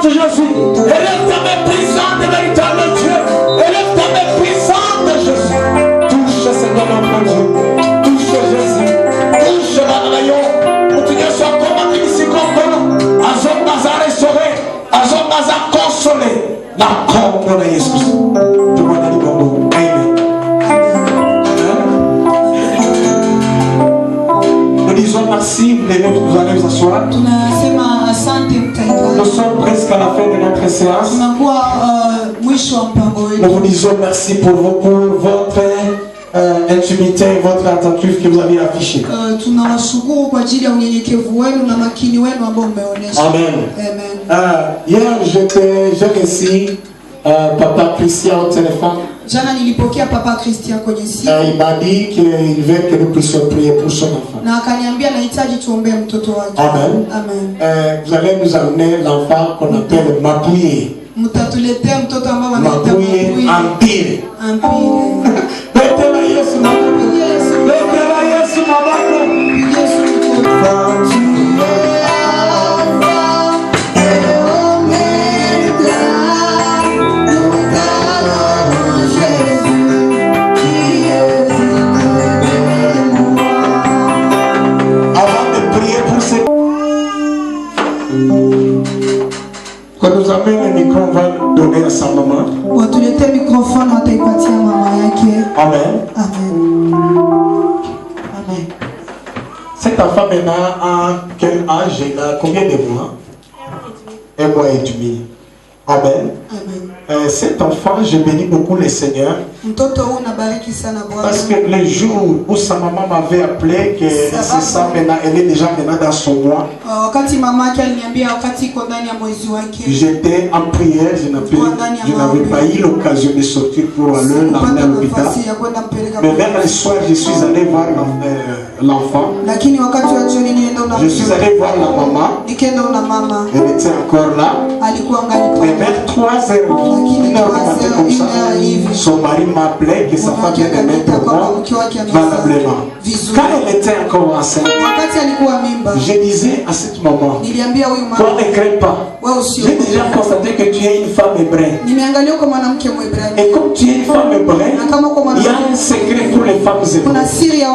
puissante, Jésus. Élève ta main puissante, véritable Dieu. Élève ta main puissante, Jésus. Touche, Seigneur, notre Dieu. Touche, Jésus. Touche, Nanayo. Continue sur comment il s'y comprend. Azon Naza restaurer. Azon Naza consoler. La combo de Jésus. Tout le monde a dit bon. Amen. Nous disons merci, vous allez vous asseoir. Nous sommes presque à la fin de notre séance. Nous vous disons merci pour votre intimité, votre attention que vous avez affichée. Amen. Hier, j'ai reçu Papa Christian au téléphone. Jana nilipokea Papa Christian kwenye simu. Il m'a dit qu'il veut que nous puissions prier pour son enfant. Na akaniambia anahitaji tuombee mtoto wake. Amen. Amen. Vous allez nous amener l'enfant qu'on appelle Mapouye. Mtatuletea mtoto ambao anaitwa Mapouye Empire. Empire. Lete la Yesu mabako. Lete la Yesu mabako. Yesu Quand nous amène le micro, on va donner à sa maman. Watulete microphone wataipatia mama yake. Amen. Amen. Amen. Cet enfant maintenant a quel âge? Il a combien de mois? 1 mois et demi. Amen. Amen. Cet enfant, je bénis beaucoup le Seigneur. Parce que le jour où sa maman m'avait appelé que c'est ça maintenant, elle est déjà maintenant dans son mois. J'étais en prière, je n'avais pas eu l'occasion de sortir pour aller l'emmener à l'hôpital. Mais même le soir, je suis allé voir l'enfant. Je suis allé voir la maman. Elle était encore là. Et vers 3 heures, une heure du matin comme ça, son mari m'appelait que sa femme vient de mettre au monde valablement. Quand elle était encore enceinte, je disais à cette maman, toi ne crains pas. J'ai déjà constaté que tu es une femme hébraine. Et comme tu es une femme hébraine, il y a un secret pour les femmes hébraines.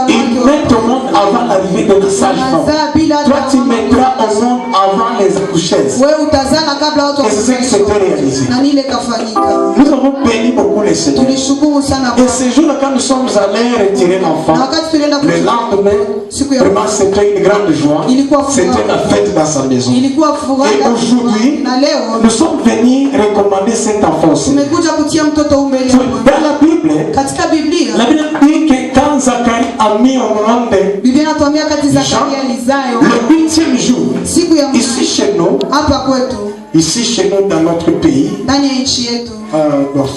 Ils mettent au monde avant l'arrivée de la sage-femme. Toi tu mettras au monde avant les accoucheuses. Et c'est ce qui s'était réalisé. Nous avons béni beaucoup les Seigneurs. Et ce jour-là, quand nous sommes allés retirer l'enfant, le lendemain, vraiment c'était une grande joie. C'était la fête dans sa maison. Et aujourd'hui, nous sommes venus recommander cet enfant aussi. Dans la Bible, la Bible dit que quand Zacharie a mis au monde Jean, le 8e jour, ici chez nous dans notre pays,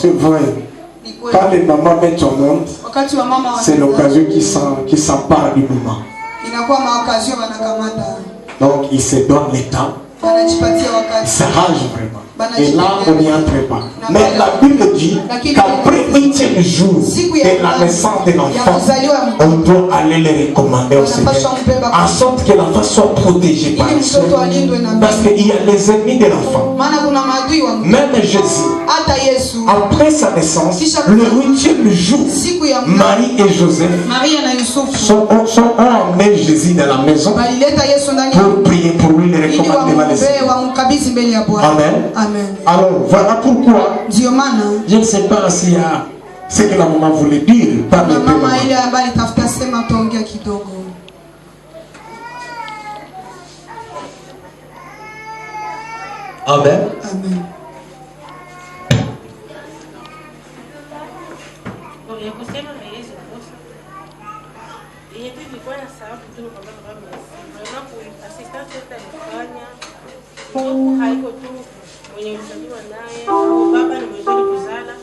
c'est vrai. Quand les mamans mettent au monde, c'est l'occasion qui s'empare du moment. Donc il se donne le temps. Il s'arrange vraiment. Et là, on n'y entre pas. Mais la Bible dit qu'après 8e jour de la naissance de l'enfant, on doit aller le recommander au Seigneur. En sorte que l'enfant soit protégé par le Seigneur. Parce qu'il y a les ennemis de l'enfant. Même Jésus, après sa naissance, le 8e jour, Marie et Joseph ont emmené Jésus dans la maison pour prier pour lui, le recommander devant le Seigneur. Amen. Alors voilà pourquoi je ne sais pas s'il y a ce que la maman voulait dire. Amen. Amen. Mwenye mzaliwa naye au baba ni mzuri kuzala.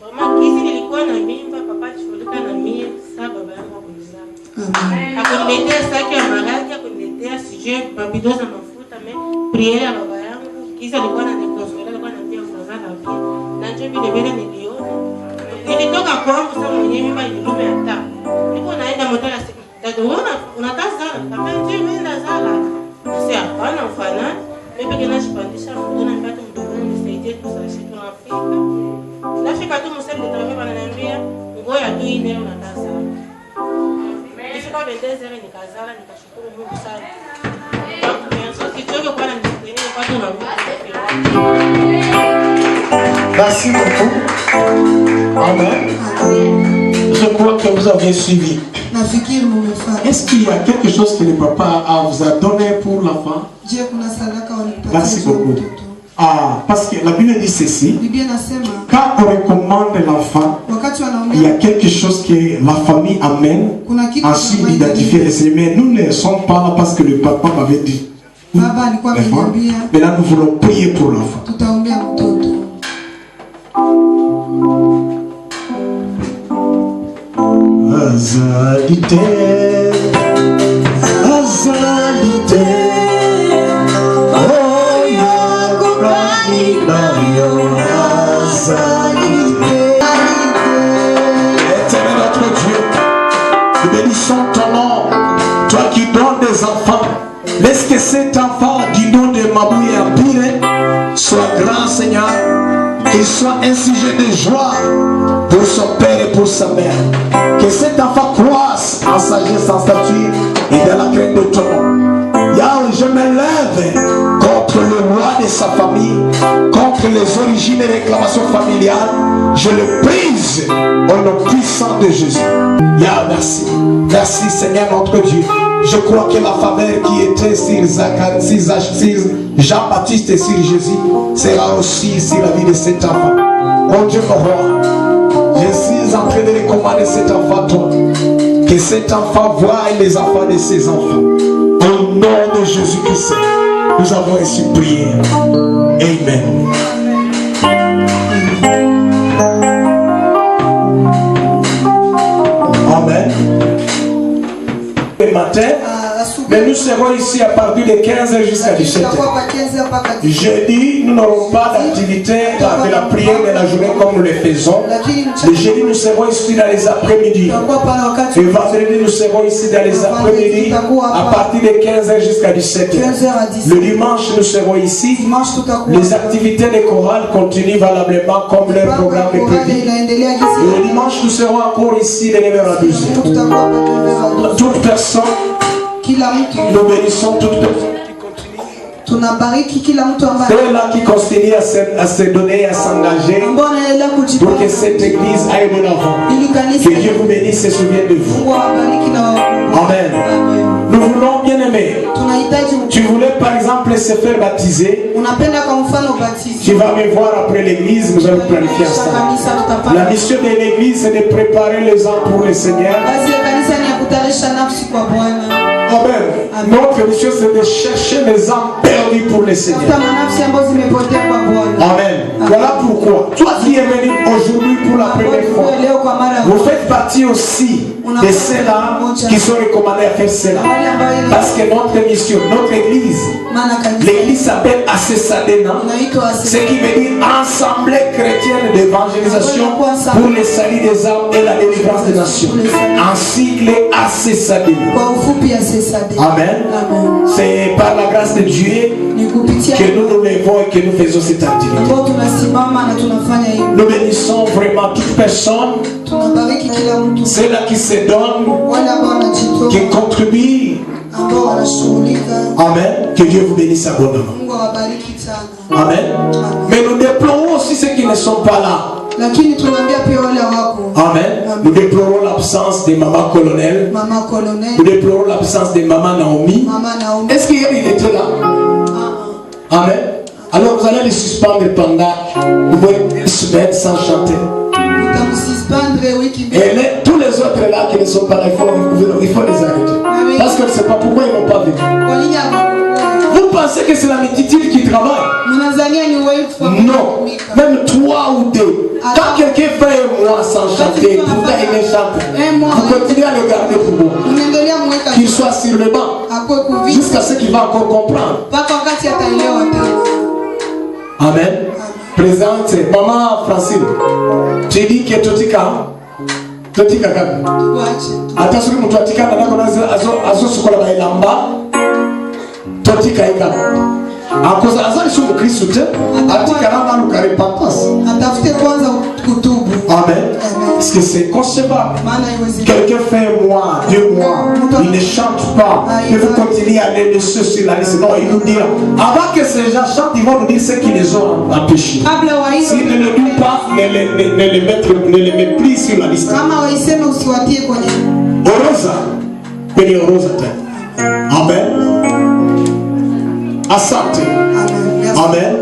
Mama kisi nilikuwa na mimba, papa chulika na mie, sasa baba yangu akunizala. Akuniletea saki ya maragi, akuniletea sije babido za mafuta, me priere ya baba yangu. Kisi alikuwa na nekonsola, alikuwa anambia kuzala pia. Na nje vile vile niliona. Nilitoka kwangu sasa mwenyewe mimba ililume hata. Niko naenda motola siku. Tatu unatazala, kama nje mimi ndazala. Sasa hapana ufanani. Mimi pekee nashipandisha mtu na mpaka mdogo nisaidie kusafisha tunafika. Nafika tu msemo ndio wananiambia ngoja tu hii leo nataza. Nifika bendezere nikazala nikashukuru Mungu sana. Merci beaucoup. Amen. Je crois que vous avez suivi. Est-ce qu'il y a quelque chose que le papa vous a donné pour l'enfant? Merci beaucoup. Parce que la Bible dit ceci. Quand on recommande l'enfant, il y a quelque chose que la famille amène. Ensuite, identifier les amis. Mais nous ne sommes pas là parce que le papa m'avait dit. Maintenant, nous voulons prier pour l'enfant. Azalite, azalite, oh ya gorahina yo azalite. Éternel notre Dieu, nous bénissons ton nom, toi qui donnes des enfants. Laisse que cet enfant du nom de Mabouye Ampire soit grand, Seigneur, qu'il soit un sujet de joie pour son père et pour sa mère. Que cet enfant croisse en sagesse, en stature et dans la crainte de ton nom. Yahweh, je me lève contre le roi de sa famille, contre les origines et réclamations familiales. Je le brise au nom puissant de Jésus. Yahweh, merci. Merci Seigneur notre Dieu. Je crois que la faveur qui était sur Jean-Baptiste et sur Jésus sera aussi sur la vie de cet enfant. Mon Dieu, mon roi, je suis en train de recommander cet enfant à toi. Que cet enfant voie les enfants de ses enfants. Au nom de Jésus-Christ, nous avons ainsi prié. Amen. Amen. Le matin, mais nous serons ici à partir de 15h jusqu'à 17h. Jeudi, nous n'aurons pas d'activité de la prière de la journée comme nous le faisons. Le jeudi, nous serons ici dans les après-midi. Le vendredi, nous serons ici dans les après-midi à partir de 15h jusqu'à 17h. Le dimanche, nous serons ici. Les activités de chorale continuent valablement comme leur programme est prévu. Le dimanche, nous serons encore ici de 9h à 12h. Toute personne, nous bénissons toute personne qui continue. Ceux-là qui continuent à se donner, à s'engager pour que cette église aille de l'avant. Que Dieu vous bénisse et se souvienne de vous. Amen. Nous voulons bien aimer. Tu voulais par exemple se faire baptiser. Tu vas me voir après l'église, nous allons planifier ensemble. La mission de l'église c'est de préparer les âmes pour le Seigneur. Amen. Notre mission c'est de chercher les âmes perdues pour le Seigneur. Amen. Voilà pourquoi toi qui es venu aujourd'hui pour la première fois, vous faites partie aussi de ceux-là qui sont recommandés à faire cela. Parce que notre mission, notre église, l'église s'appelle Assesadena, ce qui veut dire Assemblée chrétienne d'évangélisation pour le salut des âmes et la délivrance des nations. Un cycle Assesadena. Amen. C'est par la grâce de Dieu que nous nous levons et que nous faisons cette activité. Nous bénissons vraiment toute personne, ceux-là qui se donnent, qui contribuent. Amen. Que Dieu vous bénisse abondamment. Amen. Mais nous déplorons aussi ceux qui ne sont pas là. Amen. Nous déplorons l'absence de maman colonel. Nous déplorons l'absence de maman Naomi. Est-ce qu'il était là? Amen. Alors vous allez les suspendre pendant une semaine sans chanter. Et tous les autres là qui ne sont pas là, il faut les arrêter. Parce que je ne sais pas pourquoi ils n'ont pas venu. Vous pensez que c'est la multitude qui travaille? Non. Même 3 ou 2. Quand quelqu'un fait un mois sans chanter, pourtant il ne chante, vous continuez à le garder pour vous. Qu'il soit sur le banc. Jusqu'à ce qu'il va encore comprendre. Amen. Présente, maman Francine. Tu dis que Totika kaka. Attention que Totika nana kona azo sukola ba ilamba. Totika ika. Akoza azali sio Mkristo te, atika na malu ka repentance. Atafute kwanza kutubu. Amen. Parce que c'est concevable. Quelqu'un fait un mois, 2 mois, il ne chante pas. Et vous continuez à les laisser sur la liste. Non, il nous dit, avant que ces gens chantent, ils vont nous dire ce qu'ils les ont empêchés. S'ils ne le disent pas, ne les mettent plus sur la liste. Oroza. Kwenye oroza tena. Amen. Asante. Amen.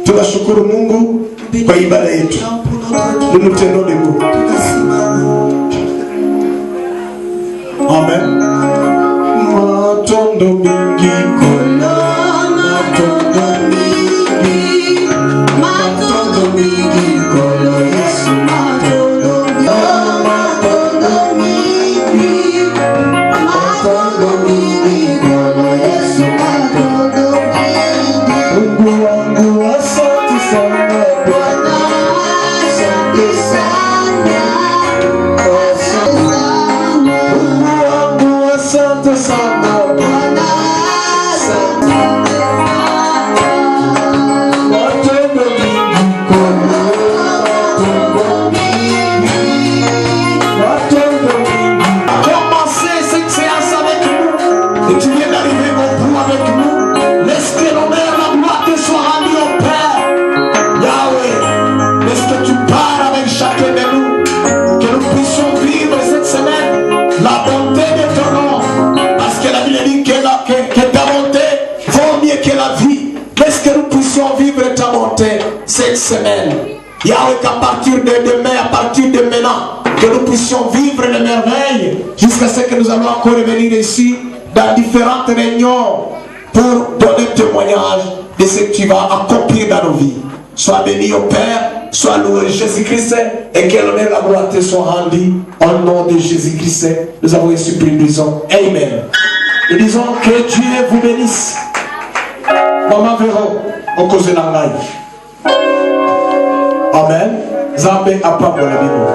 Tunashukuru Mungu kwa ibada yetu. Nous nous tenons debout. Amen. Matondo mingi kola, matondo mingi, matondo mingi kola, Yesu matondo mingi, matondo mingi kola, Yesu matondo mingi. Mungu wangu asante sana Bwana. Santa Santa Bwana Matondo mingi kola, matondo mingi. Commencez cette séance avec nous. Et tu viens d'arriver au bout avec nous. Laisse que l'honneur, la gloire te soit rendue au Père. Yahweh, laisse que tu parles avec chacun de nous. Que nous puissions vivre cette semaine la bonté de ton nom. La Bible dit que ta bonté vaut mieux que la vie. Qu'est-ce que nous puissions vivre ta bonté cette semaine? Yahweh, qu'à partir de demain, à partir de maintenant, que nous puissions vivre les merveilles jusqu'à ce que nous allons encore revenir ici dans différentes réunions pour donner témoignage de ce que tu vas accomplir dans nos vies. Sois béni au Père, sois loué Jésus-Christ et que l'honneur et la gloire te soient rendus au nom de Jésus-Christ. Nous avons reçu plus de disons Amen. Et disons que Dieu vous bénisse. Maman Véro, on cause la live. Amen. Zambé a pas pour la Bible.